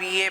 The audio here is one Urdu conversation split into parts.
BA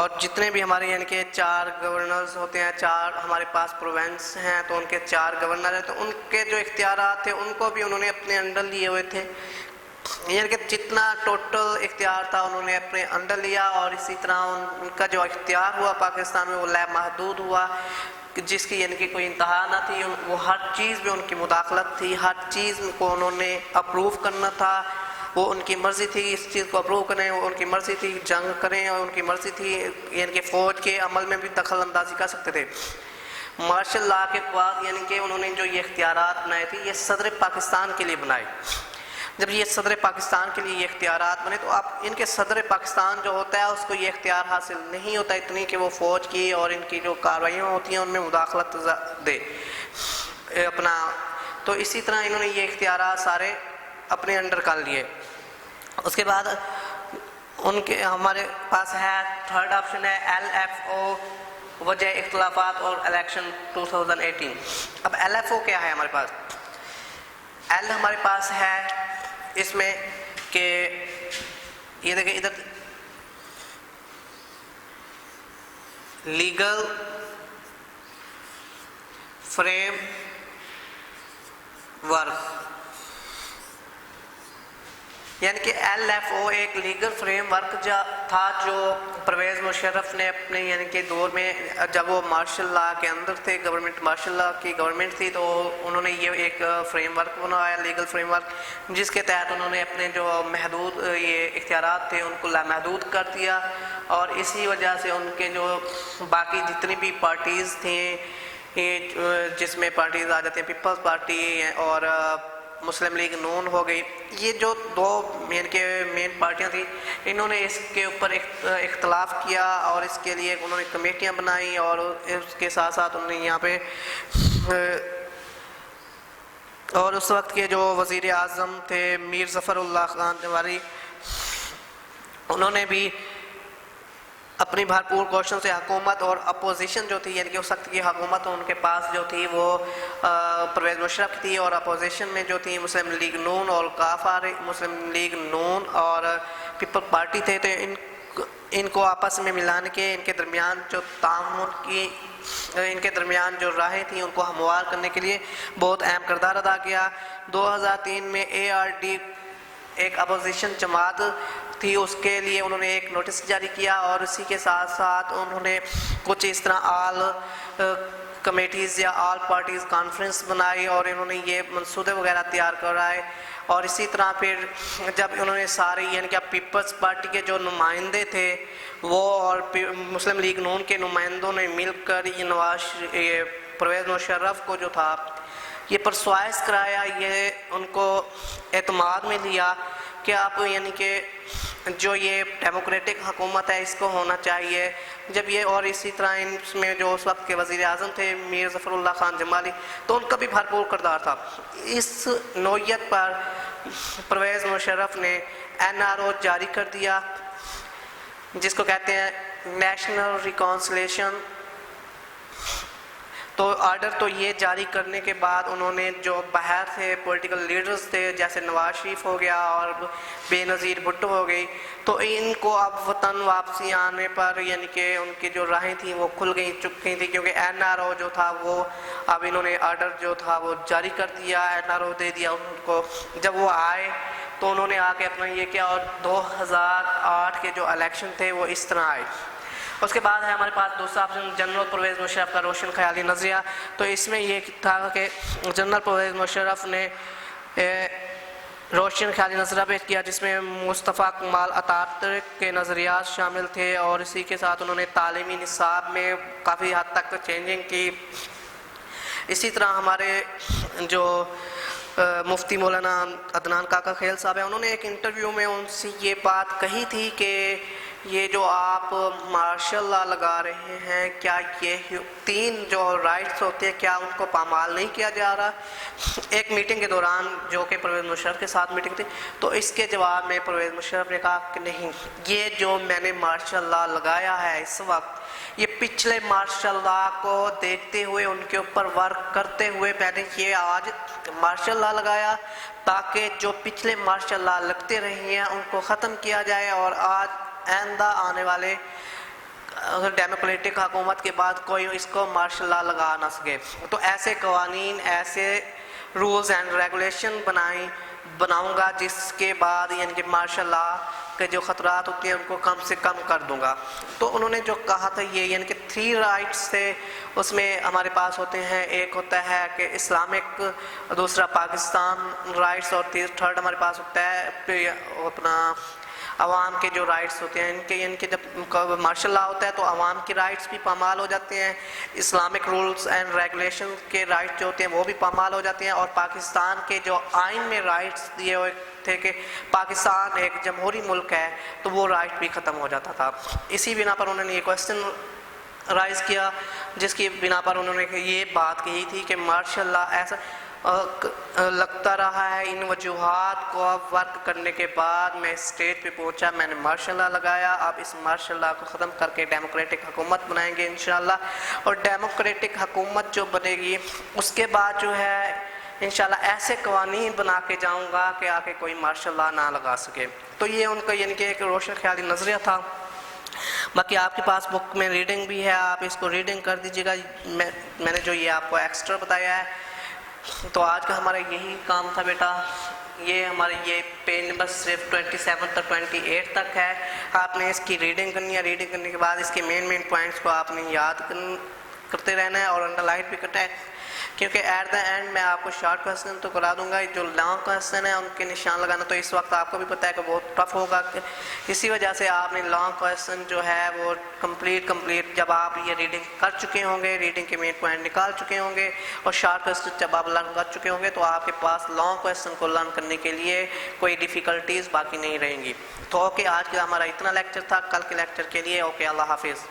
اور جتنے بھی ہمارے یعنی کہ 4 گورنرز ہوتے ہیں، 4 ہمارے پاس پروونس ہیں تو ان کے 4 گورنر ہیں، تو ان کے جو اختیارات تھے ان کو بھی انہوں نے اپنے انڈر لیے ہوئے تھے، یعنی کہ جتنا ٹوٹل اختیار تھا انہوں نے اپنے انڈر لیا، اور اسی طرح ان کا جو اختیار ہوا پاکستان میں وہ محدود ہوا، جس کی یعنی کہ کوئی انتہا نہ تھی، وہ ہر چیز میں ان کی مداخلت تھی، ہر چیز کو انہوں نے اپروو کرنا تھا، وہ ان کی مرضی تھی اس چیز کو اپروو کریں، وہ ان کی مرضی تھی جنگ کریں، اور ان کی مرضی تھی یعنی کہ فوج کے عمل میں بھی دخل اندازی کر سکتے تھے۔ مارشل لا کے بعد یعنی کہ انہوں نے جو یہ اختیارات بنائے تھے یہ صدر پاکستان کے لیے بنائے۔ جب یہ صدر پاکستان کے لیے یہ اختیارات بنے تو اب ان کے صدر پاکستان جو ہوتا ہے اس کو یہ اختیار حاصل نہیں ہوتا اتنی کہ وہ فوج کی اور ان کی جو کارروائیاں ہوتی ہیں ان میں مداخلت دے اپنا، تو اسی طرح انہوں نے یہ اختیارات سارے اپنے انڈر کر لیے۔ اس کے بعد ان کے ہمارے پاس ہے 3rd آپشن ہے LFO، وجہ اختلافات اور الیکشن 2018۔ اب LFO کیا ہے ہمارے پاس؟ L ہمارے پاس ہے اس میں کہ یہ دیکھیں ادھر لیگل فریم ورک، یعنی کہ LFO ایک لیگل فریم ورک تھا جو پرویز مشرف نے اپنے یعنی کہ دور میں جب وہ مارشل لا کے اندر تھے، گورنمنٹ مارشل لا کی گورنمنٹ تھی، تو انہوں نے یہ ایک فریم ورک بنایا، لیگل فریم ورک، جس کے تحت انہوں نے اپنے جو محدود یہ اختیارات تھے ان کو لامحدود کر دیا، اور اسی وجہ سے ان کے جو باقی جتنی بھی پارٹیز تھیں جس میں پارٹیز آ جاتے ہیں پیپلز پارٹی اور مسلم لیگ نون ہو گئی، یہ جو 2 مین پارٹیاں تھیں، انہوں نے اس کے اوپر اختلاف کیا اور اس کے لیے انہوں نے کمیٹیاں بنائیں، اور اس کے ساتھ ساتھ انہوں نے یہاں پہ اور اس وقت کے جو وزیر اعظم تھے میر ظفر اللہ خان جواری، انہوں نے بھی اپنی بھرپور کوششوں سے حکومت اور اپوزیشن جو تھی یعنی کہ اس وقت کی حکومت ان کے پاس جو تھی وہ پرویز مشرف تھی، اور اپوزیشن میں جو تھی مسلم لیگ نون اور مسلم لیگ نون اور پیپل پارٹی تھے، تو ان کو آپس میں ملان کے ان کے درمیان جو تعاون کی ان کے درمیان جو راہیں تھیں ان کو ہموار کرنے کے لیے بہت اہم کردار ادا کیا۔ 2003 میں ARD ایک اپوزیشن جماعت تھی، اس کے لیے انہوں نے ایک نوٹس جاری کیا، اور اسی کے ساتھ ساتھ انہوں نے کچھ اس طرح آل کمیٹیز یا آل پارٹیز کانفرنس بنائی، اور انہوں نے یہ منصوبے وغیرہ تیار کرائے، اور اسی طرح پھر جب انہوں نے ساری یعنی کہ پیپلز پارٹی کے جو نمائندے تھے وہ اور مسلم لیگ نون کے نمائندوں نے مل کر یہ پرویز مشرف کو جو تھا یہ پرسوائز کرایا، یہ ان کو اعتماد میں لیا کہ آپ یعنی کہ جو یہ ڈیموکریٹک حکومت ہے اس کو ہونا چاہیے جب یہ، اور اسی طرح اس میں جو اس وقت کے وزیر اعظم تھے میر ظفر اللہ خان جمالی، تو ان کا بھی بھرپور کردار تھا۔ اس نوعیت پر پرویز مشرف نے NRO جاری کر دیا جس کو کہتے ہیں نیشنل ریکانسلیشن، تو آرڈر تو یہ جاری کرنے کے بعد انہوں نے جو باہر تھے پولیٹیکل لیڈرز تھے جیسے نواز شریف ہو گیا اور بے نظیر بھٹو ہو گئی، تو ان کو اب وطن واپسی آنے پر یعنی کہ ان کی جو راہیں تھیں وہ کھل چکی تھیں، کیونکہ NRO جو تھا وہ اب انہوں نے آرڈر جو تھا وہ جاری کر دیا، NRO دے دیا ان کو۔ جب وہ آئے تو انہوں نے آ کے اپنا یہ کیا، اور 2008 کے جو الیکشن تھے وہ اس طرح آئے۔ اس کے بعد ہے ہمارے پاس دوسرا آپشن جنرل پرویز مشرف کا روشن خیالی نظریہ، تو اس میں یہ تھا کہ جنرل پرویز مشرف نے روشن خیالی نظریہ پیش کیا جس میں مصطفیٰ کمال اتاترک کے نظریات شامل تھے، اور اسی کے ساتھ انہوں نے تعلیمی نصاب میں کافی حد تک چینجنگ کی۔ اسی طرح ہمارے جو مفتی مولانا عدنان کاکا خیل صاحب ہیں، انہوں نے ایک انٹرویو میں ان سے یہ بات کہی تھی کہ یہ جو آپ مارشل لا لگا رہے ہیں کیا یہ 3 جو رائٹس ہوتے ہیں کیا ان کو پامال نہیں کیا جا رہا؟ ایک میٹنگ کے دوران جو کہ پرویز مشرف کے ساتھ میٹنگ تھی، تو اس کے جواب میں پرویز مشرف نے کہا کہ نہیں، یہ جو میں نے مارشل لا لگایا ہے اس وقت یہ پچھلے مارشل لا کو دیکھتے ہوئے ان کے اوپر ورک کرتے ہوئے میں نے یہ آج مارشل لا لگایا تاکہ جو پچھلے مارشل لا لگتے رہے ہیں ان کو ختم کیا جائے، اور آج آئندہ آنے والے ڈیموکریٹک حکومت کے بعد کوئی اس کو مارشل لا لگا نہ سکے. تو ایسے قوانین، ایسے رولز اینڈ ریگولیشن بناؤں گا جس کے بعد یعنی کہ مارشل لا کے جو خطرات ہوتے ہیں ان کو کم سے کم کر دوں گا. تو انہوں نے جو کہا تھا یہ یعنی کہ 3 رائٹس تھے اس میں ہمارے پاس ہوتے ہیں. ایک ہوتا ہے کہ اسلامک، دوسرا پاکستان رائٹس، اور تھرڈ ہمارے پاس ہوتا ہے اپنا عوام کے جو رائٹس ہوتے ہیں. ان کے جب مارشل لا ہوتا ہے تو عوام کی رائٹس بھی پامال ہو جاتے ہیں، اسلامک رولز اینڈ ریگولیشن کے رائٹس جو ہوتے ہیں وہ بھی پامال ہو جاتے ہیں، اور پاکستان کے جو آئین میں رائٹس دیے ہوئے تھے کہ پاکستان ایک جمہوری ملک ہے تو وہ رائٹ بھی ختم ہو جاتا تھا. اسی بنا پر انہوں نے یہ کویسچن رائز کیا جس کی بنا پر انہوں نے یہ بات کہی تھی کہ مارشل لا ایسا لگتا رہا ہے. ان وجوہات کو ورک کرنے کے بعد میں اسٹیج پہ پہنچا، میں نے مارشل لا لگایا. اب اس مارشل لا کو ختم کر کے ڈیموکریٹک حکومت بنائیں گے انشاءاللہ. اور ڈیموکریٹک حکومت جو بنے گی اس کے بعد جو ہے انشاءاللہ ایسے قوانین بنا کے جاؤں گا کہ آگے کوئی مارشل لا نہ لگا سکے. تو یہ ان کا یعنی کہ ایک روشن خیالی نظریہ تھا. باقی آپ کے پاس بک میں ریڈنگ بھی ہے، آپ اس کو ریڈنگ کر دیجیے گا. میں نے جو یہ آپ کو ایکسٹرا بتایا ہے. تو آج کا ہمارا یہی کام تھا بیٹا. یہ ہمارے یہ پیج نمبر صرف 27 تک 28 تک ہے. آپ نے اس کی ریڈنگ کرنی ہے. ریڈنگ کرنے کے بعد اس کے مین پوائنٹس کو آپ نے یاد کرتے رہنا ہے اور انڈر لائن بھی کرنا ہے، کیونکہ ایٹ دا اینڈ میں آپ کو شارٹ کویسچن تو کرا دوں گا. جو لانگ کویسچن ہے ان کے نشان لگانا تو اس وقت آپ کو بھی پتہ ہے کہ بہت ٹف ہوگا. اسی وجہ سے آپ نے لانگ کویسچن جو ہے وہ کمپلیٹ جب آپ یہ ریڈنگ کر چکے ہوں گے، ریڈنگ کے مین پوائنٹ نکال چکے ہوں گے، اور شارٹ کویسچن جب آپ لرن کر چکے ہوں گے تو آپ کے پاس لانگ کویسچن کو لرن کرنے کے لیے کوئی ڈیفیکلٹیز باقی نہیں رہیں گی. تو اوکے، آج کا ہمارا اتنا لیکچر تھا. کل کے لیکچر کے لیے اوکے، اللہ حافظ.